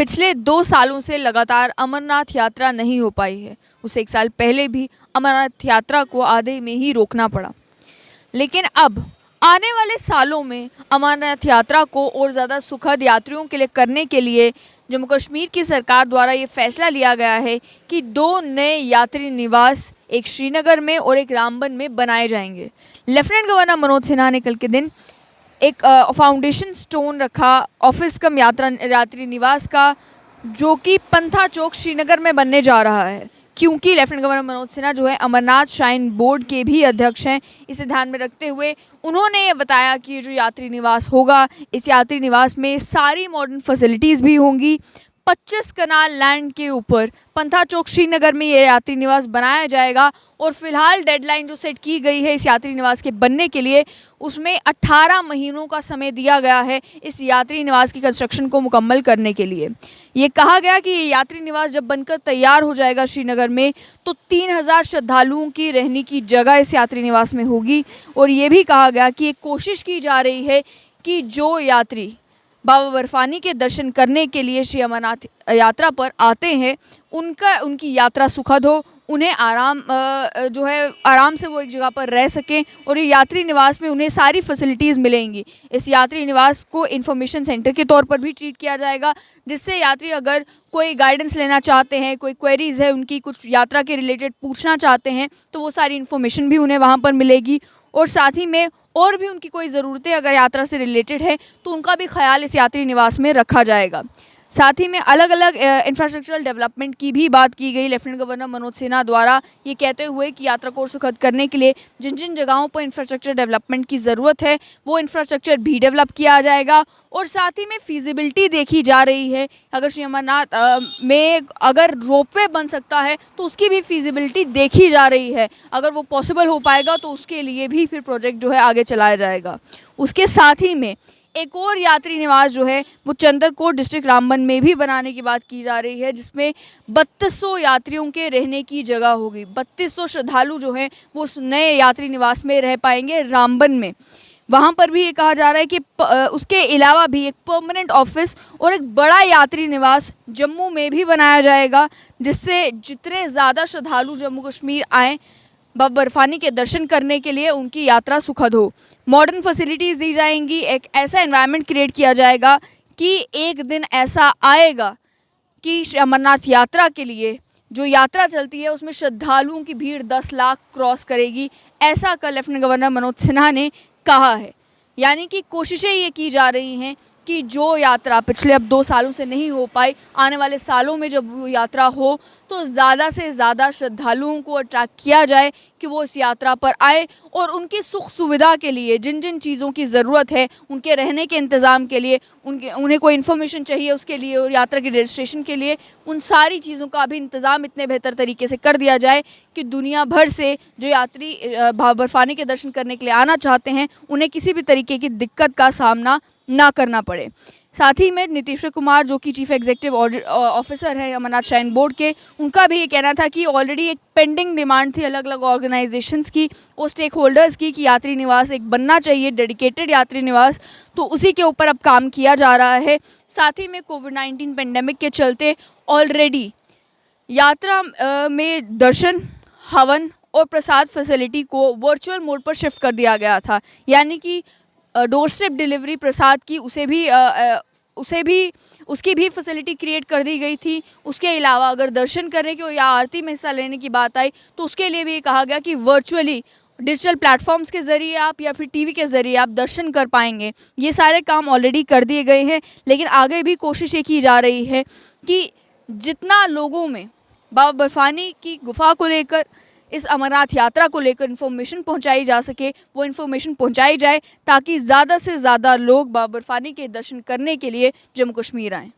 पिछले 2 सालों से लगातार अमरनाथ यात्रा नहीं हो पाई है। उसे 1 साल पहले भी अमरनाथ यात्रा को आधे में ही रोकना पड़ा। लेकिन अब आने वाले सालों में अमरनाथ यात्रा को और ज़्यादा सुखद यात्रियों के लिए करने के लिए जम्मू कश्मीर की सरकार द्वारा ये फैसला लिया गया है कि 2 नए यात्री निवास, एक श्रीनगर में और एक रामबन में बनाए जाएंगे। लेफ्टिनेंट गवर्नर मनोज सिन्हा ने कल के दिन एक फाउंडेशन स्टोन रखा ऑफिस कम यात्री निवास का, जो कि पंथा चौक श्रीनगर में बनने जा रहा है। क्योंकि लेफ्टिनेंट गवर्नर मनोज सिन्हा जो है अमरनाथ श्राइन बोर्ड के भी अध्यक्ष हैं, इसे ध्यान में रखते हुए उन्होंने ये बताया कि ये जो यात्री निवास होगा, इस यात्री निवास में सारी मॉडर्न फैसिलिटीज़ भी होंगी। 25 कनाल लैंड के ऊपर पंथा चौक श्रीनगर में ये यात्री निवास बनाया जाएगा और फिलहाल डेडलाइन जो सेट की गई है इस यात्री निवास के बनने के लिए, उसमें 18 महीनों का समय दिया गया है इस यात्री निवास की कंस्ट्रक्शन को मुकम्मल करने के लिए। ये कहा गया कि ये यात्री निवास जब बनकर तैयार हो जाएगा श्रीनगर में, तो 3000 श्रद्धालुओं की रहने की जगह इस यात्री निवास में होगी। और ये भी कहा गया कि एक कोशिश की जा रही है कि जो यात्री बाबा बर्फानी के दर्शन करने के लिए श्री अमरनाथ यात्रा पर आते हैं, उनकी यात्रा सुखद हो, उन्हें आराम से वो एक जगह पर रह सकें और ये यात्री निवास में उन्हें सारी फैसिलिटीज़ मिलेंगी। इस यात्री निवास को इन्फॉर्मेशन सेंटर के तौर पर भी ट्रीट किया जाएगा, जिससे यात्री अगर कोई गाइडेंस लेना चाहते हैं, कोई क्वेरीज़ है उनकी, कुछ यात्रा के रिलेटेड पूछना चाहते हैं, तो वो सारी इन्फॉर्मेशन भी उन्हें वहाँ पर मिलेगी। और साथ ही में और भी उनकी कोई ज़रूरतें अगर यात्रा से रिलेटेड है तो उनका भी ख्याल इस यात्री निवास में रखा जाएगा। साथ ही में अलग अलग इंफ्रास्ट्रक्चरल डेवलपमेंट की भी बात की गई लेफ्टिनेंट गवर्नर मनोज सिन्हा द्वारा, ये कहते हुए कि यात्रा को सुखद करने के लिए जिन जिन जगहों पर इंफ्रास्ट्रक्चर डेवलपमेंट की ज़रूरत है वो इंफ्रास्ट्रक्चर भी डेवलप किया जाएगा। और साथ ही में फीजिबिलिटी देखी जा रही है, अगर श्री अमरनाथ में अगर रोपवे बन सकता है तो उसकी भी फीजिबिलिटी देखी जा रही है। अगर वो पॉसिबल हो पाएगा तो उसके लिए भी फिर प्रोजेक्ट जो है आगे चलाया जाएगा। उसके साथ ही में एक और यात्री निवास जो है वो चंद्रकोट डिस्ट्रिक्ट रामबन में भी बनाने की बात की जा रही है, जिसमें 3200 यात्रियों के रहने की जगह होगी। 3200 श्रद्धालु जो हैं वो उस नए यात्री निवास में रह पाएंगे रामबन में। वहाँ पर भी ये कहा जा रहा है कि उसके अलावा भी एक परमानेंट ऑफिस और एक बड़ा यात्री निवास जम्मू में भी बनाया जाएगा, जिससे जितने ज़्यादा श्रद्धालु जम्मू कश्मीर आएँ बाबा बर्फानी के दर्शन करने के लिए उनकी यात्रा सुखद हो। मॉडर्न फैसिलिटीज़ दी जाएंगी, एक ऐसा एनवायरनमेंट क्रिएट किया जाएगा कि एक दिन ऐसा आएगा कि अमरनाथ यात्रा के लिए जो यात्रा चलती है उसमें श्रद्धालुओं की भीड़ 10 लाख क्रॉस करेगी। ऐसा कल लेफ्टिनेंट गवर्नर मनोज सिन्हा ने कहा है। यानी कि कोशिशें ये की जा रही हैं कि जो यात्रा पिछले अब 2 सालों से नहीं हो पाई, आने वाले सालों में जब वो यात्रा हो तो ज़्यादा से ज़्यादा श्रद्धालुओं को अट्रैक्ट किया जाए कि वो इस यात्रा पर आए और उनकी सुख सुविधा के लिए जिन जिन चीज़ों की ज़रूरत है, उनके रहने के इंतज़ाम के लिए, उन्हें कोई इन्फॉर्मेशन चाहिए उसके लिए और यात्रा की रजिस्ट्रेशन के लिए, उन सारी चीज़ों का भी इंतज़ाम इतने बेहतर तरीके से कर दिया जाए कि दुनिया भर से जो यात्री बाबा बर्फानी के दर्शन करने के लिए आना चाहते हैं उन्हें किसी भी तरीके की दिक्कत का सामना ना करना पड़े। साथ ही में नीतीश कुमार जो कि चीफ एग्जीक्यूटिव ऑफिसर है अमरनाथ श्राइन बोर्ड के, उनका भी ये कहना था कि ऑलरेडी एक पेंडिंग डिमांड थी अलग अलग ऑर्गेनाइजेशंस की और स्टेक होल्डर्स की कि यात्री निवास एक बनना चाहिए, डेडिकेटेड यात्री निवास, तो उसी के ऊपर अब काम किया जा रहा है। साथ ही में कोविड-19 पेंडेमिक के चलते ऑलरेडी यात्रा में दर्शन, हवन और प्रसाद फैसिलिटी को वर्चुअल मोड पर शिफ्ट कर दिया गया था। यानी कि डोर स्टेप डिलीवरी प्रसाद की उसकी भी फैसिलिटी क्रिएट कर दी गई थी। उसके अलावा अगर दर्शन करने की या आरती में हिस्सा लेने की बात आई तो उसके लिए भी कहा गया कि वर्चुअली डिजिटल प्लेटफॉर्म्स के ज़रिए आप या फिर टीवी के ज़रिए आप दर्शन कर पाएंगे। ये सारे काम ऑलरेडी कर दिए गए हैं, लेकिन आगे भी कोशिश ये की जा रही है कि जितना लोगों में बाबा बर्फानी की गुफा को लेकर, इस अमरनाथ यात्रा को लेकर इन्फॉर्मेशन पहुंचाई जा सके, वो इन्फॉर्मेशन पहुंचाई जाए ताकि ज़्यादा से ज़्यादा लोग बाबा बर्फानी के दर्शन करने के लिए जम्मू कश्मीर आएँ।